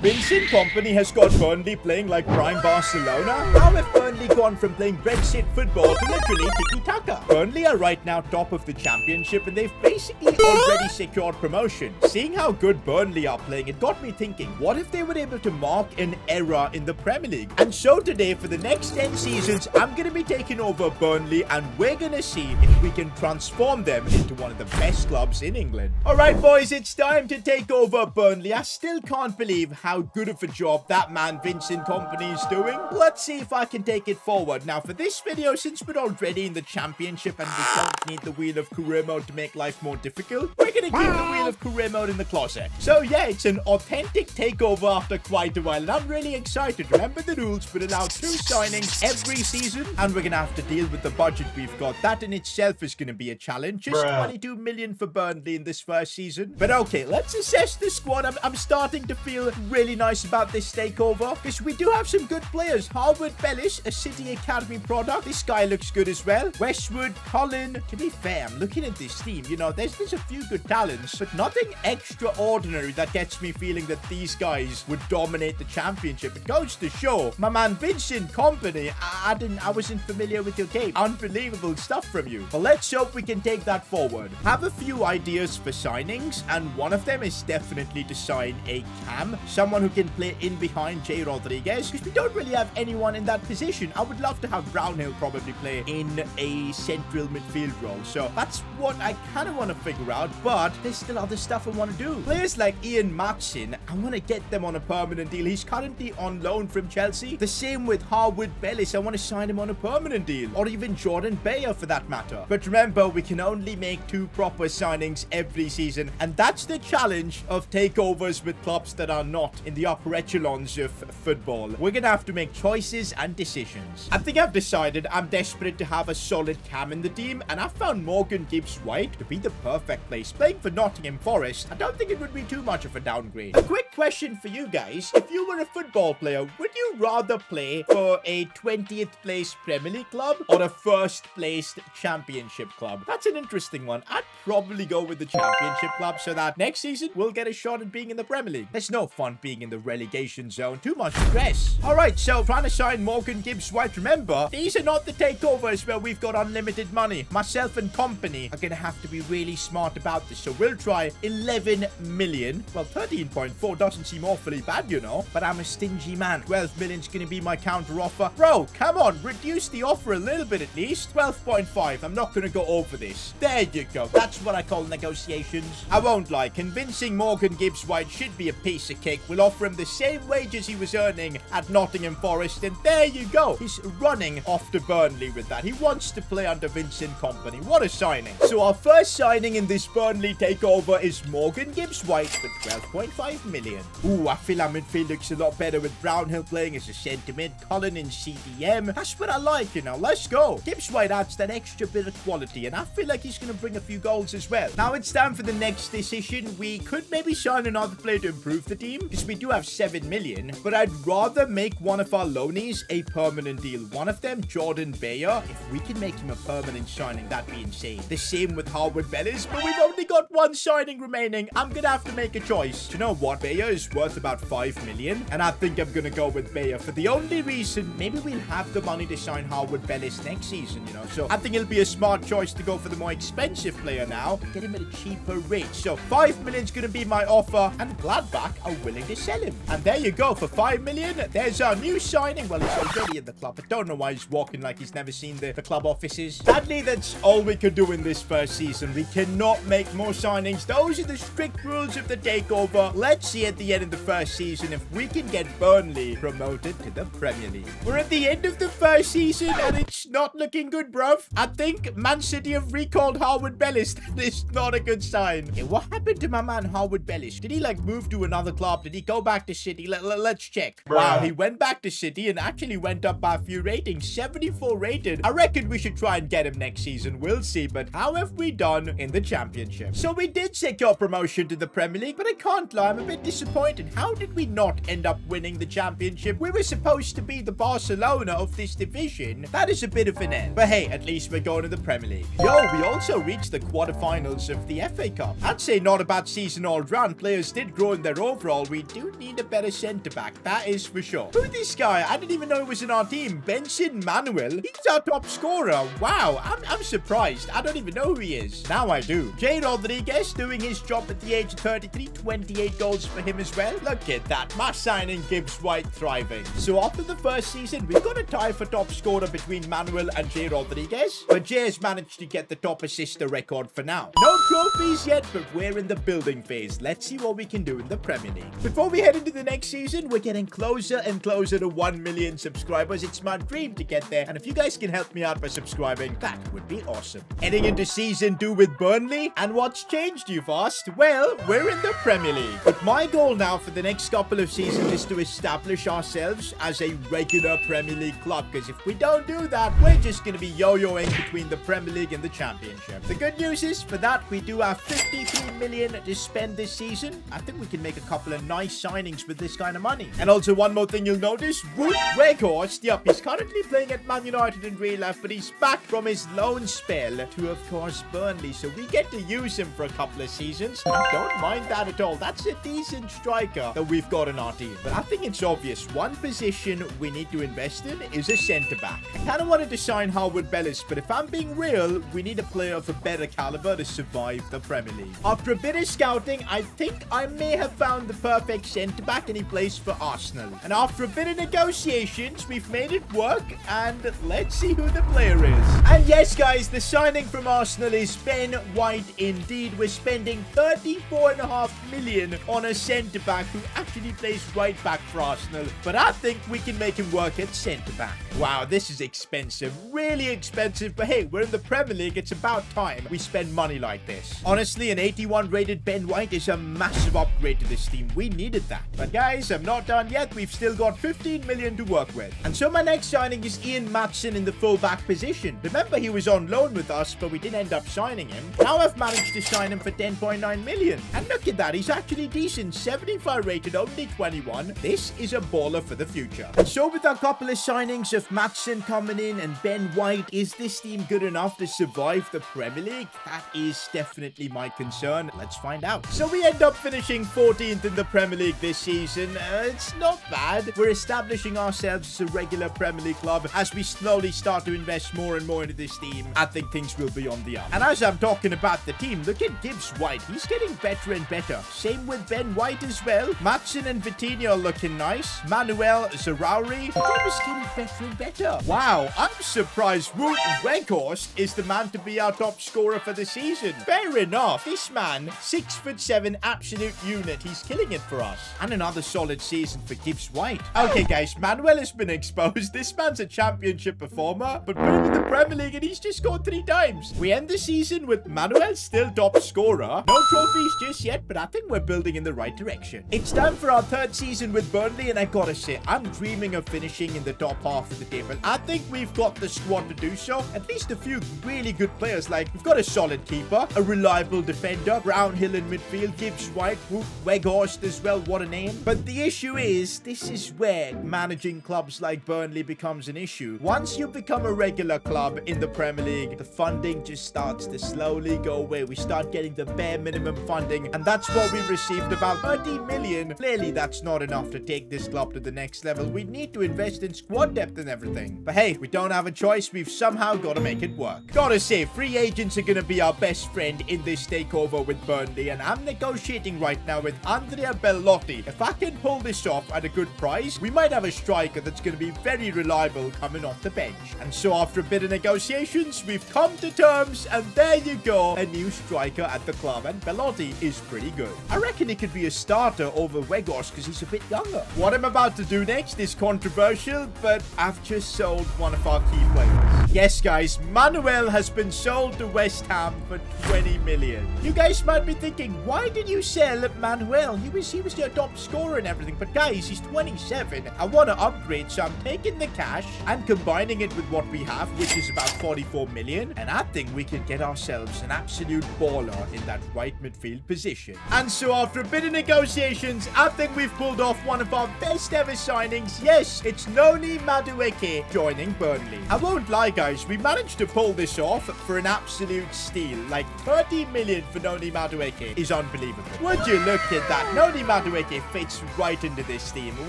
Vincent Kompany has got Burnley playing like prime Barcelona. How have Burnley gone from playing Brexit football to literally tiki-taka? Burnley are right now top of the championship and they've basically already secured promotion. Seeing how good Burnley are playing, it got me thinking, what if they were able to mark an era in the Premier League? And so today, for the next 10 seasons, I'm going to be taking over Burnley and we're going to see if we can transform them into one of the best clubs in England. Alright boys, it's time to take over Burnley. I still can't believe how good of a job that man Vincent Kompany is doing. Let's see if I can take it forward. Now for this video, since we're already in the championship and we don't need the wheel of career mode to make life more difficult, we're going to keep the wheel of career mode in the closet. So yeah, it's an authentic takeover after quite a while and I'm really excited. Remember the rules, we're allowed 2 signings every season and we're going to have to deal with the budget we've got. That in itself is going to be a challenge. Just 22 million for Burnley in this first season. But okay, let's assess the squad. I'm starting to feel really nice about this takeover because we do have some good players. Harwood Bellis, a City Academy product. This guy looks good as well. Westwood, Colin. To be fair, I'm looking at this team. You know, there's a few good talents, but nothing extraordinary that gets me feeling that these guys would dominate the championship. It goes to show, my man Vincent Kompany, I wasn't familiar with your game. Unbelievable stuff from you. But let's hope we can take that forward. Have a few ideas for signings, and one of them is definitely to sign a cam, someone who can play in behind Jay Rodriguez, because we don't really have anyone in that position. I would love to have Brownhill probably play in a central midfield role. So that's what I kind of want to figure out, but there's still other stuff I want to do. Players like Ian Matson, I want to get them on a permanent deal. He's currently on loan from Chelsea. The same with Harwood Bellis. I want to sign him on a permanent deal, or even Jordan Bayer for that matter. But remember, we can only make 2 proper signings every season, and that's the challenge of takeovers with clubs that are not in the upper echelons of football. We're gonna have to make choices and decisions. I think I've decided I'm desperate to have a solid cam in the team, and I found Morgan Gibbs-White to be the perfect place. Playing for Nottingham Forest, I don't think it would be too much of a downgrade. A quick question for you guys. If you were a football player, would you rather play for a 20th place Premier League club or a 1st placed championship club? That's an interesting one. I'd probably go with the championship club so that next season we'll get a shot at being in the Premier League. There's no fun being in the relegation zone. Too much stress. Alright, so trying to sign Morgan Gibbs-White. Remember, these are not the takeovers where we've got unlimited money. Myself and Kompany are going to have to be really smart about this. So we'll try 11 million. Well, 13.4 doesn't seem awfully bad, you know. But I'm a stingy man. 12 million's going to be my counter offer. Bro, come on. Reduce the offer a little bit at least. 12.5. I'm not going to go over this. There you go. That's what I call negotiations. I won't lie. Convincing Morgan Gibbs-White should be a piece of cake. We'll offer him the same wages he was earning at Nottingham Forest. And there you go. He's running off to Burnley with that. He wants to play under Vincent Kompany. What a signing. So our first signing in this Burnley takeover is Morgan Gibbs-White for 12.5 million. Ooh, I feel our midfield looks a lot better with Brownhill playing as a centre mid, Colin in CDM. That's what I like, you know. Let's go. Gibbs-White adds that extra bit of quality, and I feel like he's going to bring a few goals as well. Now it's time for the next decision. We could maybe sign another player to improve the team, because we do have 7 million, but I'd rather make one of our loanies a permanent deal. One of them, Jordan Bayer. If we can make him a permanent signing, that'd be insane. The same with Harwood Bellis, but we've only got 1 signing remaining. I'm gonna have to make a choice. Do you know what? Bayer is worth about 5 million, and I think I'm gonna go with Bayer for the only reason maybe we'll have the money to sign Harwood Bellis next season, you know. So I think it'll be a smart choice to go for the more expensive player now, get him at a cheaper rate. So 5 million's gonna be my offer, and Gladbach are willing to sell him. And there you go. For 5 million, there's our new signing. Well, he's already in the club. I don't know why he's walking like he's never seen the club offices. Sadly, that's all we could do in this first season. We cannot make more signings. Those are the strict rules of the takeover. Let's see at the end of the first season if we can get Burnley promoted to the Premier League. We're at the end of the first season and it's not looking good, bruv. I think Man City have recalled Harwood Bellis. That is not a good sign. Hey, what happened to my man Harwood Bellis? Did he like move to another club? Did he go back to City? Let's check. Wow, he went back to City and actually went up by a few ratings. 74 rated. I reckon we should try and get him next season. We'll see. But how have we done in the championship? So we did secure promotion to the Premier League, but I can't lie, I'm a bit disappointed. How did we not end up winning the championship? We were supposed to be the Barcelona of this division. That is a bit of an end. But hey, at least we're going to the Premier League. Yo, we also reached the quarterfinals of the FA Cup. I'd say not a bad season all round. Players did grow in their overall. We do need a better centre-back. That is for sure. Who's this guy? I didn't even know he was in our team. Benson Manuel. He's our top scorer. Wow. I'm surprised. I don't even know who he is. Now I do. Jay Rodriguez doing his job at the age of 33. 28 goals for him as well. Look at that. My signing Gibbs White thriving. So after the first season, we've got a tie for top scorer between Manuel and Jay Rodriguez. But Jay has managed to get the top assister record for now. No trophies yet, but we're in the building phase. Let's see what we can do in the Premier League. Before we head into the next season, we're getting closer and closer to 1 million subscribers. It's my dream to get there. And if you guys can help me out by subscribing, that would be awesome. Heading into season 2 with Burnley. And what's changed, you've asked? Well, we're in the Premier League. But my goal now for the next couple of seasons is to establish ourselves as a regular Premier League club. Because if we don't do that, we're just going to be yo-yoing between the Premier League and the Championship. The good news is, for that, we do have 53 million to spend this season. I think we can make a couple of nice signings with this kind of money. And also, one more thing you'll notice, Wout Weghorst, yep, he's currently playing at Man United in real life, but he's back from his loan spell to, of course, Burnley. So we get to use him for a couple of seasons. I don't mind that at all. That's a decent striker that we've got in our team. But I think it's obvious. One position we need to invest in is a centre-back. I kind of wanted to sign Harwood Bellis, but if I'm being real, we need a player of a better caliber to survive the Premier League. After a bit of scouting, I think I may have found the perfect centre-back, and he plays for Arsenal. And after a bit of negotiations, we've made it work, and let's see who the player is. And yes, guys, the signing from Arsenal is Ben White indeed. We're spending 34.5 million on a centre-back who actually plays right back for Arsenal, but I think we can make him work at centre-back. Wow, this is expensive. Really expensive, but hey, we're in the Premier League. It's about time we spend money like this. Honestly, an 81 rated Ben White is a massive upgrade to this team. We needed that. But guys, I'm not done yet. We've still got 15 million to work with. And so my next signing is Ian Maatsen in the full-back position. Remember, he was on loan with us, but we didn't end up signing him. Now I've managed to sign him for 10.9 million. And look at that, he's actually decent. 75 rated, only 21. This is a baller for the future. And so with a couple of signings of Maatsen coming in and Ben White, is this team good enough to survive the Premier League? That is definitely my concern. Let's find out. So we end up finishing 14th in the Premier League this season. It's not bad. We're establishing ourselves as a regular Premier League club. As we slowly start to invest more and more into this team, I think things will be on the up. And as I'm talking about the team, look at Gibbs White. He's getting better and better. Same with Ben White as well. Maatsen and Vitinha are looking nice. Manuel Zarauri, the team is getting better and better. Wow, I'm surprised Wout Weghorst is the man to be our top scorer for the season. Fair enough. This man, 6'7", absolute unit. He's killing it for us. And another solid season for Gibbs White. Okay, guys, Manuel has been exposed. This man's a championship performer, but put him in the Premier League and he's just scored 3 times. We end the season with Manuel still top scorer. No trophies just yet, but I think we're building in the right direction. It's time for our 3rd season with Burnley, and I gotta say, I'm dreaming of finishing in the top half of the table. I think we've got the squad to do so. At least a few really good players. Like, we've got a solid keeper, a reliable defender, Brownhill in midfield, Gibbs White, Weghorst as well, what a name. But the issue is, this is where managing clubs like Burnley becomes an issue. Once you become a regular club in the Premier League, the funding just starts to slowly go away. We start getting the bare minimum funding, and that's what we received, about 30 million. Clearly, that's not enough to take this club to the next level. We need to invest in squad depth and everything. But hey, we don't have a choice. We've somehow got to make it work. Gotta say, free agents are gonna be our best friend in this takeover with Burnley, and I'm negotiating right now with Andrea Bellotti. If I can pull this off at a good price, we might have a striker that's gonna be very reliable coming off the bench. And so after a bit of negotiations, we've come to terms, and there you go, a new striker at the club, and Bellotti is pretty good. I reckon he could be a starter over Weghorst because he's a bit younger. What I'm about to do next is controversial, but I've just sold one of our key players. Yes, guys, Manuel has been sold to West Ham for 20 million. You guys might be thinking, why did you sell Manuel? He was your top scorer and everything. But guys, he's 27. I want to upgrade, so I'm taking the cash and combining it with what we have, which is about 44 million. And I think we can get ourselves an absolute baller in that right midfield position. And so after a bit of negotiations, I think we've pulled off one of our best ever signings. Yes, it's Noni Madueke joining Burnley. I won't lie, guys, we managed to pull this off for an absolute steal. Like 30 million for Noni Madueke is unbelievable. Would you look at that? Noni Madueke Madueke fits right into this team.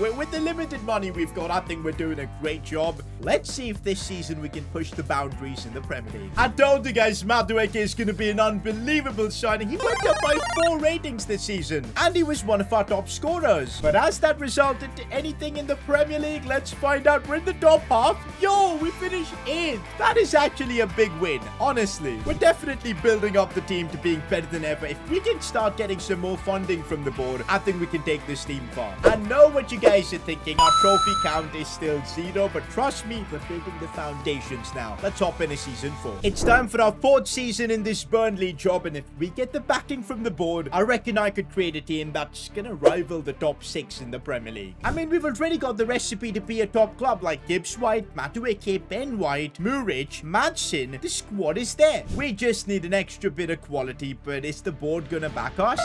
With the limited money we've got, I think we're doing a great job. Let's see if this season we can push the boundaries in the Premier League. I told you guys, Madueke is going to be an unbelievable signing. He went up by 4 ratings this season, and he was one of our top scorers. But has that resulted to anything in the Premier League? Let's find out. We're in the top half. Yo, we finished 8th. That is actually a big win, honestly. We're definitely building up the team to being better than ever. If we can start getting some more funding from the board, I think we can take this team far. I know what you guys are thinking. Our trophy count is still 0, but trust me, we're building the foundations now. Let's hop into season 4. It's time for our 4th season in this Burnley job, and if we get the backing from the board, I reckon I could create a team that's gonna rival the top 6 in the Premier League. I mean, we've already got the recipe to be a top club, like Gibbs White, Madueke, Ben White, Muric, Madsen. The squad is there. We just need an extra bit of quality, but is the board gonna back us?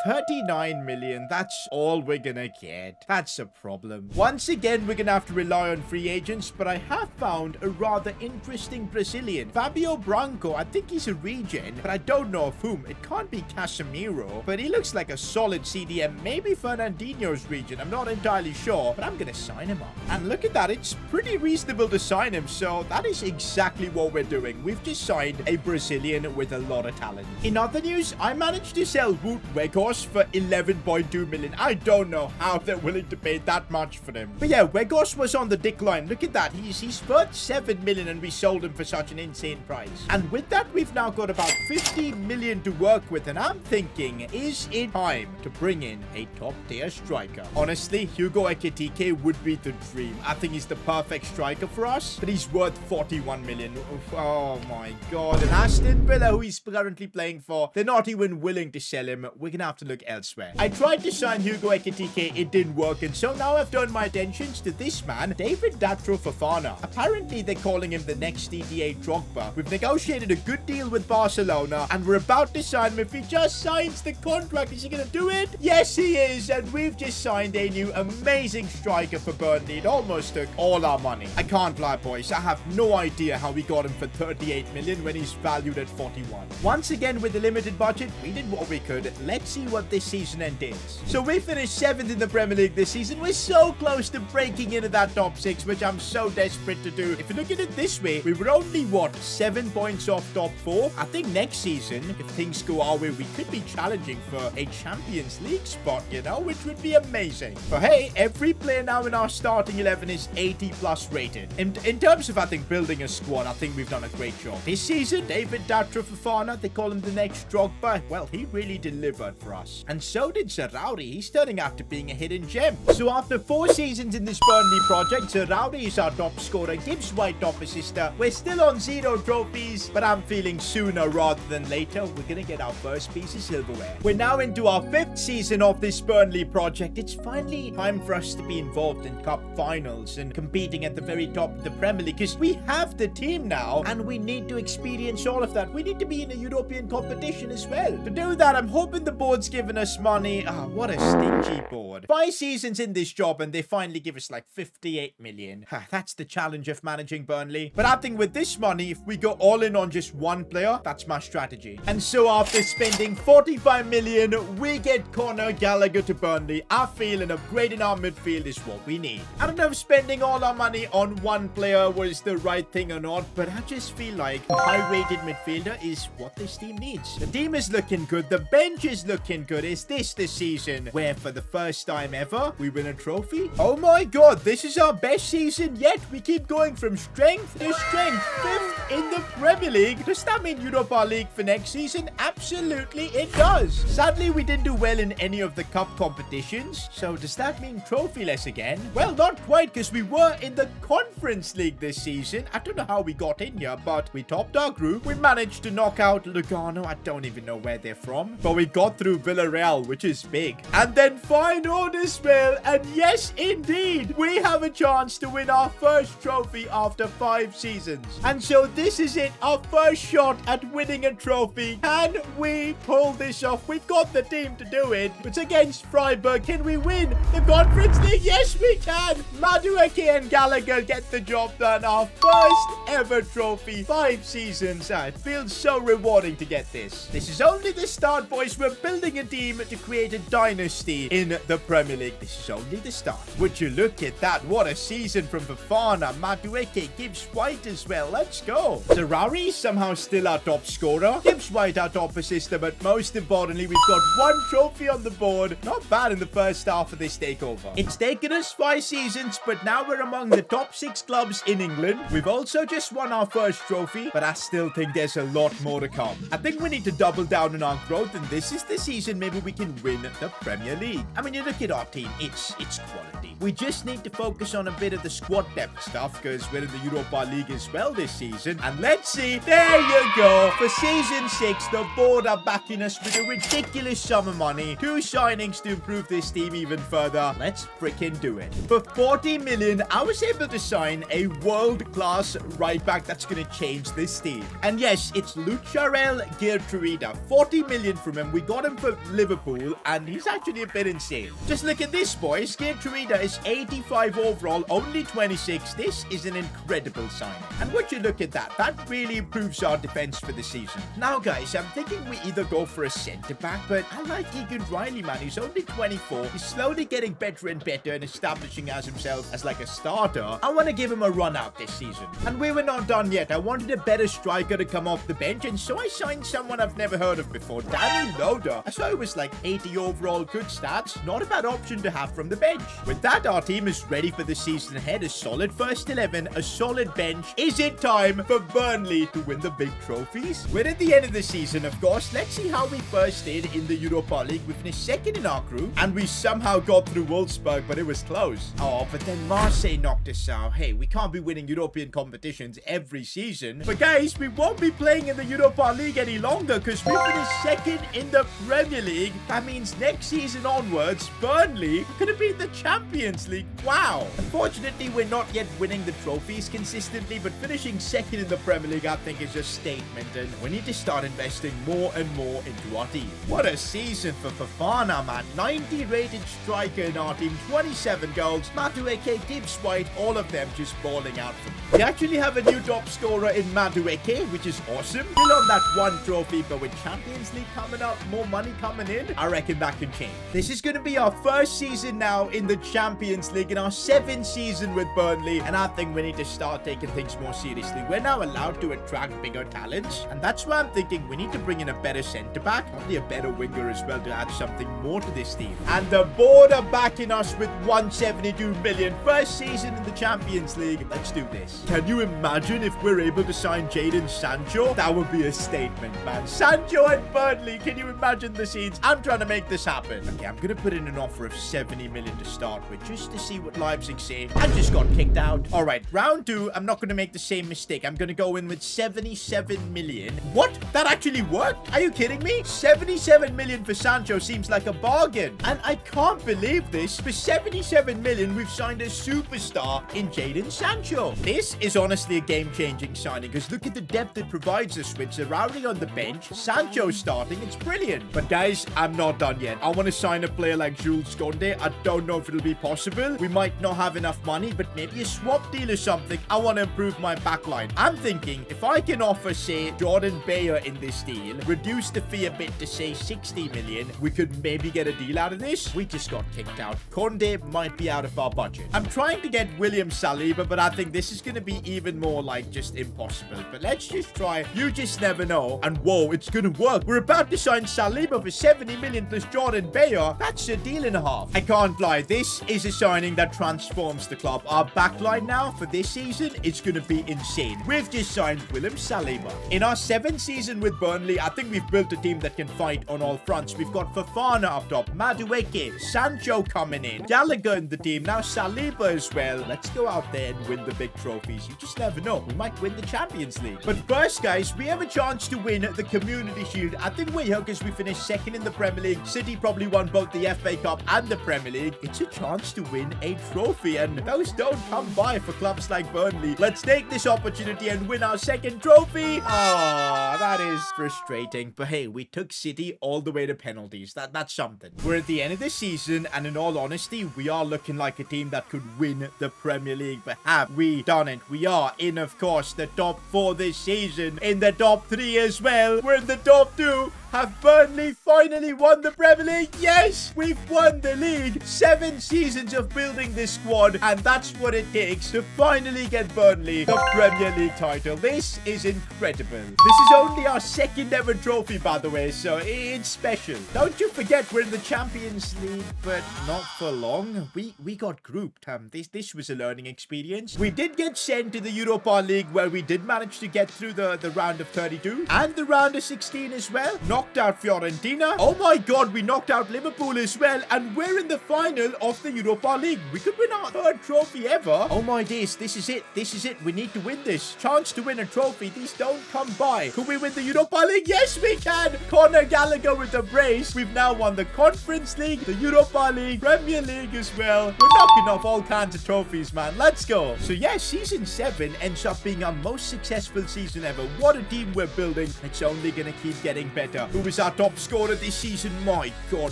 39 million. That's all we're gonna get. That's a problem. Once again, we're gonna have to rely on free agents, but I have found a rather interesting Brazilian. Fabio Branco. I think he's a regen, but I don't know of whom. It can't be Casemiro, but he looks like a solid CDM. Maybe Fernandinho's regen. I'm not entirely sure, but I'm gonna sign him up. And look at that. It's pretty reasonable to sign him, so that is exactly what we're doing. We've just signed a Brazilian with a lot of talent. In other news, I managed to sell Wout Weghorst for 11.2 million. I don't know how they're willing to pay that much for him. But yeah, Weghorst was on the decline. Look at that. He's worth 7 million, and we sold him for such an insane price. And with that, we've now got about 50 million to work with, and I'm thinking, is it time to bring in a top-tier striker? Honestly, Hugo Ekitike would be the dream. I think he's the perfect striker for us, but he's worth 41 million. Oh my god. And Aston Villa, who he's currently playing for, they're not even willing to sell him. We're gonna have to look elsewhere. I tried to sign Hugo Ekitike, it didn't work, and so now I've turned my attentions to this man, David Datro Fofana. Apparently, they're calling him the next Didier Drogba. We've negotiated a good deal with Barcelona, and we're about to sign him. If he just signs the contract, is he gonna do it? Yes, he is, and we've just signed a new amazing striker for Burnley. It almost took all our money. I can't lie, boys. I have no idea how we got him for 38 million when he's valued at 41. Once again, with a limited budget, we did what we could. Let's see what this season entails. So we finished 7th in the Premier League this season. We're so close to breaking into that top 6, which I'm so desperate to do. If you look at it this way, we were only, what, 7 points off top 4? I think next season, if things go our way, we could be challenging for a Champions League spot, you know, which would be amazing. But hey, every player now in our starting 11 is 80 plus rated. In terms of, I think, building a squad, I think we've done a great job. This season, David Datro Fofana, they call him the next Drogba. Well, he really delivered for us. And so did Zarauri. He's turning out to being a hidden gem. So after 4 seasons in this Burnley project, Zarauri is our top scorer, Gibbs White top assister. We're still on 0 trophies, but I'm feeling sooner rather than later, we're gonna get our first piece of silverware. We're now into our 5th season of this Burnley project. It's finally time for us to be involved in cup finals and competing at the very top of the Premier League, because we have the team now and we need to experience all of that. We need to be in a European competition as well. To do that, I'm hoping the board's giving us money. What a stingy board. 5 seasons in this job and they finally give us like 58 million. That's the challenge of managing Burnley. But I think with this money, if we go all in on just one player, that's my strategy. And so after spending 45 million, we get Conor Gallagher to Burnley. I feel an upgrade in our midfield is what we need. I don't know if spending all our money on one player was the right thing or not, but I just feel like a high-rated midfielder is what this team needs. The team is looking good. The bench is looking good. Is this the season where for the first time ever, we win a trophy? Oh my god, this is our best season yet. We keep going from strength to strength. 5th in the Premier League. Does that mean Europa League for next season? Absolutely, it does. Sadly, we didn't do well in any of the cup competitions. So does that mean trophyless again? Well, not quite, because we were in the Conference League this season. I don't know how we got in here, but we topped our group. We managed to knock out Lugano. I don't even know where they're from. But we got through Villarreal, which is big. And then final dispel. And yes, indeed, we have a chance to win our first trophy after 5 seasons. And so this is it. Our first shot at winning a trophy. Can we pull this off? We've got the team to do it. It's against Freiburg. Can we win the Conference League? Yes, we can. Madueke and Gallagher get the job done. Our first ever trophy. 5 seasons. It feels so rewarding to get this. This is only the start, boys. We're building a team to create a dynasty in the Premier League. This is only the start. Would you look at that? What a season from Fofana, Madueke, Gibbs White as well. Let's go. Zerari somehow still our top scorer. Gibbs White our top assister, but most importantly, we've got one trophy on the board. Not bad in the first half of this takeover. It's taken us 5 seasons, but now we're among the top 6 clubs in England. We've also just won our first trophy, but I still think there's a lot more to come. I think we need to double down on our growth, and this is the season maybe we can win the Premier League. I mean, you look at our team, it's quality. We just need to focus on a bit of the squad depth stuff because we're in the Europa League as well this season. And let's see, there you go. For season 6, the board are backing us with a ridiculous sum of money. 2 signings to improve this team even further. Let's freaking do it. For 40 million, I was able to sign a world-class right back that's going to change this team. And yes, it's Lucharel Gertruida. 40 million from him. We got him for Liverpool, and he's actually a bit insane. Just look at this, boys. Gertruida is 85 overall, only 26. This is an incredible signing. And would you look at that? That really improves our defense for the season. Now, guys, I'm thinking we either go for a centre-back, but I like Egan Riley, man. He's only 24. He's slowly getting better and better and establishing as himself as like a starter. I want to give him a run out this season. And we were not done yet. I wanted a better striker to come off the bench, and so I signed someone I've never heard of before, Danny Loader. I saw it was like 80 overall, good stats. Not a bad option to have from the bench. With that, our team is ready for the season ahead. A solid first 11, a solid bench. Is it time for Burnley to win the big trophies? We're at the end of the season, of course. Let's see how we first did in the Europa League. We finished second in our group, and we somehow got through Wolfsburg, but it was close. Oh, but then Marseille knocked us out. Hey, we can't be winning European competitions every season. But guys, we won't be playing in the Europa League any longer because we finished second in the Premier League. That means next season onwards, Burnley are going to be in the Champions League. Wow. Unfortunately, we're not yet winning the trophies consistently, but finishing second in the Premier League, I think, is a statement, and we need to start investing more and more into our team. What a season for Fofana, man. 90 rated striker in our team, 27 goals. Madueke, Gibbs White, all of them just balling out for me. We actually have a new top scorer in Madueke, which is awesome. Still on that one trophy, but with Champions League coming up, more money coming in, I reckon that can change. This is going to be our first season now in the Champions League, in our 7th season with Burnley, and I think we need to start taking things more seriously. We're now allowed to attract bigger talents, and that's why I'm thinking we need to bring in a better centre-back, probably a better winger as well to add something more to this team. And the board are backing us with 172 million. First season in the Champions League. Let's do this. Can you imagine if we're able to sign Jadon Sancho? That would be a statement, man. Sancho and Burnley, can you imagine the scenes? I'm trying to make this happen. Okay, I'm going to put in an offer of 70 million to start with, just to see what Leipzig say. I just got kicked out. All right, round 2, I'm not going to make the same mistake. I'm going to go in with 77 million. What? That actually worked? Are you kidding me? 77 million for Sancho seems like a bargain. And I can't believe this. For 77 million, we've signed a superstar in Jadon Sancho. This is honestly a game-changing signing because look at the depth it provides us with. Zerari on the bench, Sancho starting. It's brilliant. But guys, I'm not done yet. I want to sign a player like Jules Koundé. I don't know if it'll be possible. We might not have enough money, but maybe a swap deal or something. I want to improve my backline. I'm thinking if I can offer, say, Jordan Bayer in this deal, reduce the fee a bit to, say, 60 million, we could maybe get a deal out of this. We just got kicked out. Koundé might be out of our budget. I'm trying to get William Saliba, but I think this is going to be even more like just impossible. But let's just try. You just never know. And whoa, it's going to work. We're about to sign Saliba for 70 million plus Jordan Bayer. That's a deal and a half. I can't lie. This is a signing that transforms the club. Our backline now for this season, it's going to be insane. We've just signed William Saliba. In our 7th season with Burnley, I think we've built a team that can fight on all fronts. We've got Fofana up top, Madueke, Sancho coming in, Gallagher in the team, now Saliba as well. Let's go out there and win the big trophies. You just never know. We might win the Champions League. But first, guys, we have a chance to win the Community Shield. I think we're here because we finished second in the Premier League. City probably won both the FA Cup and the Premier League. It's a chance to win a trophy, and those don't come by for clubs like Burnley. Let's take this opportunity and win our 2nd trophy. Ah, that is frustrating. But hey, we took City all the way to penalties. That's something. We're at the end of the season, and in all honesty, we are looking like a team that could win the Premier League. But have we done it? We are in, of course, the top 4 this season. In the top 3 as well. We're in the top 2. Have Burnley finally won the Premier League? Yes, we've won the league. 7 seasons of building this squad, and that's what it takes to finally get Burnley the Premier League title. This is incredible. This is only our 2nd ever trophy, by the way, so it's special. Don't you forget, we're in the Champions League, but not for long. We got grouped. This was a learning experience. We did get sent to the Europa League, where we did manage to get through the round of 32 and the round of 16 as well. Knocked out Fiorentina. Oh my god, we knocked out Liverpool as well, and we're in the final of the Europa League. We could win our 3rd trophy ever. Oh my days, this is it. This is it. We need to win this. Chance to win a trophy. These don't come by. Could we win the Europa League? Yes, we can. Conor Gallagher with the brace. We've now won the Conference League, the Europa League, Premier League as well. We're knocking off all kinds of trophies, man. Let's go. So yeah, season 7 ends up being our most successful season ever. What a team we're building. It's only gonna keep getting better. Who was our top scorer this season? My god,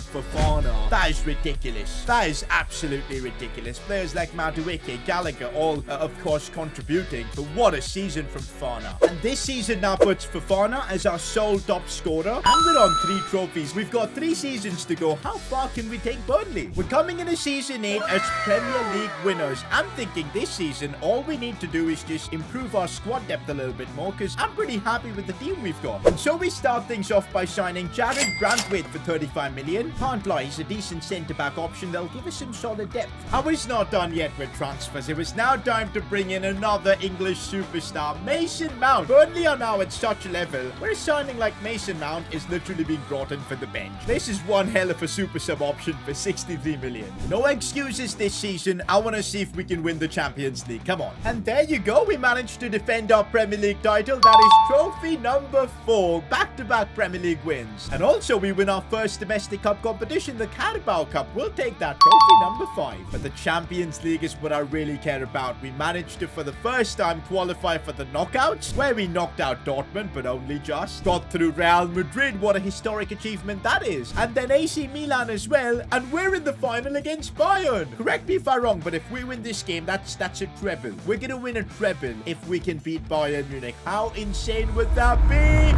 Fofana. That is ridiculous. That is absolutely ridiculous. Players like Madueke, Gallagher, all of course contributing. But what a season from Fofana. And this season now puts Fofana as our sole top scorer, and we're on 3 trophies. We've got 3 seasons to go. How far can we take Burnley? We're coming into season 8 as Premier League winners. I'm thinking this season all we need to do is just improve our squad depth a little bit more, because I'm pretty happy with the team we've got. And so we start things off by signing Jared Brandtwaite for 35 million. Can't lie, he's a decent centre-back option. They'll give us some solid depth. I was not done yet with transfers. It was now time to bring in another English superstar, Mason Mount. Burnley are now at such a level where a signing like Mason Mount is literally being brought in for the bench. This is one hell of a super sub option for 63 million. No excuses this season. I want to see if we can win the Champions League. Come on. And there you go. We managed to defend our Premier League title. That is trophy number 4. Back-to-back Premier League wins. And also we win our first domestic cup competition, the Carabao Cup. We'll take that. Trophy number 5. But the Champions League is what I really care about. We managed to, for the first time, qualify for the knockouts, where we knocked out Dortmund, but only just. Got through Real Madrid. What a historic achievement that is. And then AC Milan as well. And we're in the final against Bayern. Correct me if I'm wrong, but if we win this game, that's a treble. We're gonna win a treble if we can beat Bayern Munich. How insane would that be?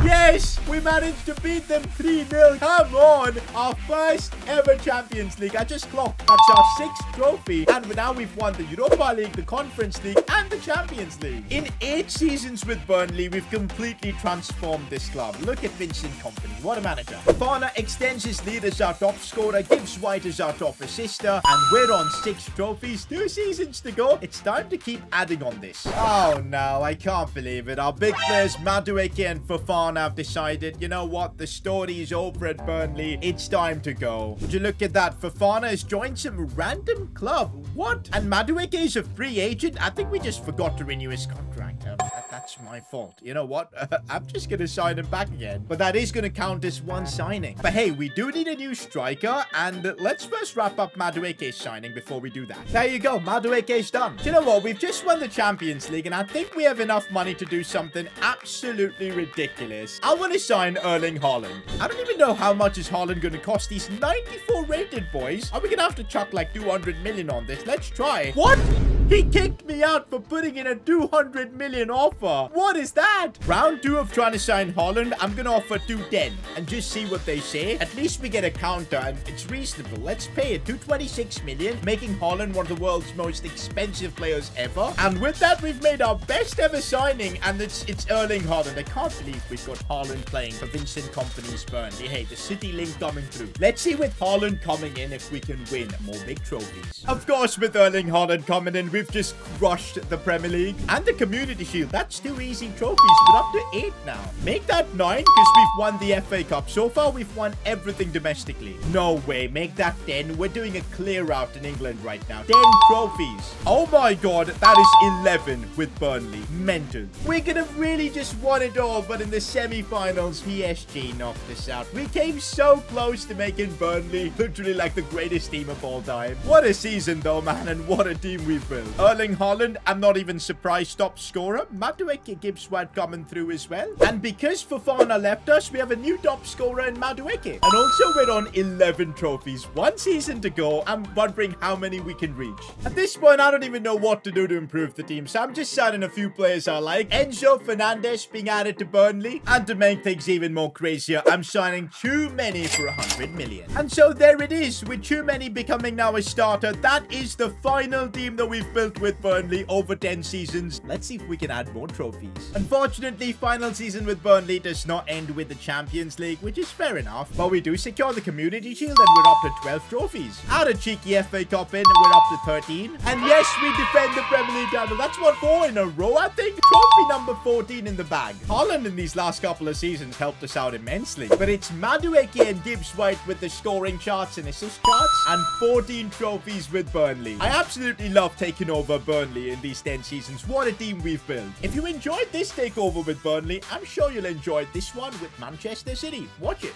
Yes! We managed to beat them 3-0. Come on! Our first ever Champions League. I just clocked. That's our 6th trophy. And now we've won the Europa League, the Conference League, and the Champions League. In 8 seasons with Burnley, we've completely transformed this club. Look at Vincent Kompany. What a manager. Fofana extends his lead as our top scorer, gives White as our top assister, and we're on 6 trophies. 2 seasons to go. It's time to keep adding on this. Oh no, I can't believe it. Our big players Madueke and Fofana have decided, you know what, the story is over at Burnley. It's time to go. Would you look at that? Fofana has joined some random club. What? And Madueke is a free agent? I think we just forgot to renew his contract. That's my fault. You know what? I'm just going to sign him back again. But that is going to count as 1 signing. But hey, we do need a new striker. And let's first wrap up Madueke's signing before we do that. There you go. Madueke's done. Do you know what? We've just won the Champions League. And I think we have enough money to do something absolutely ridiculous. I want to sign Erling Haaland. I don't even know how much is Haaland going to cost. He's 94 rated, boys. Are we going to have to chuck like 200 million on this? Let's try. What? He kicked me out for putting in a 200 million offer. What is that? Round 2 of trying to sign Haaland. I'm going to offer 210 and just see what they say. At least we get a counter and it's reasonable. Let's pay it. 226 million, making Haaland one of the world's most expensive players ever. And with that, we've made our best ever signing, and it's Erling Haaland. I can't believe we've got Haaland playing for Vincent Kompany's Burnley. Hey, the City link coming through. Let's see with Haaland coming in if we can win more big trophies. Of course, with Erling Haaland coming in, we've just crushed the Premier League and the Community Shield. That's 2 easy trophies. We're up to 8 now. Make that 9 because we've won the FA Cup. So far, we've won everything domestically. No way. Make that 10. We're doing a clear out in England right now. 10 trophies. Oh my god, that is 11 with Burnley. Mental. We could have really just won it all, but in the semi-finals, PSG knocked us out. We came so close to making Burnley literally like the greatest team of all time. What a season though, man, and what a team we've built. Erling Haaland, I'm not even surprised, top scorer. Matt Madueke Gibbs White coming through as well. And because Fofana left us, we have a new top scorer in Madueke. And also we're on 11 trophies. 1 season to go. I'm wondering how many we can reach. At this point, I don't even know what to do to improve the team. So I'm just signing a few players I like. Enzo Fernandez being added to Burnley. And to make things even more crazier, I'm signing too many for 100 million. And so there it is. With too many becoming now a starter, that is the final team that we've built with Burnley over 10 seasons. Let's see if we can add more trophies. Unfortunately, final season with Burnley does not end with the Champions League, which is fair enough. But we do secure the Community Shield and we're up to 12 trophies. Add a cheeky FA Cup in, we're up to 13. And yes, we defend the Premier League title. That's what, 4 in a row, I think. Trophy number 14 in the bag. Holland in these last couple of seasons helped us out immensely. But it's Madueke and Gibbs White with the scoring charts and assist charts, and 14 trophies with Burnley. I absolutely love taking over Burnley in these 10 seasons. What a team we've built. If you enjoyed this takeover with Burnley, I'm sure you'll enjoy this one with Manchester City. Watch it.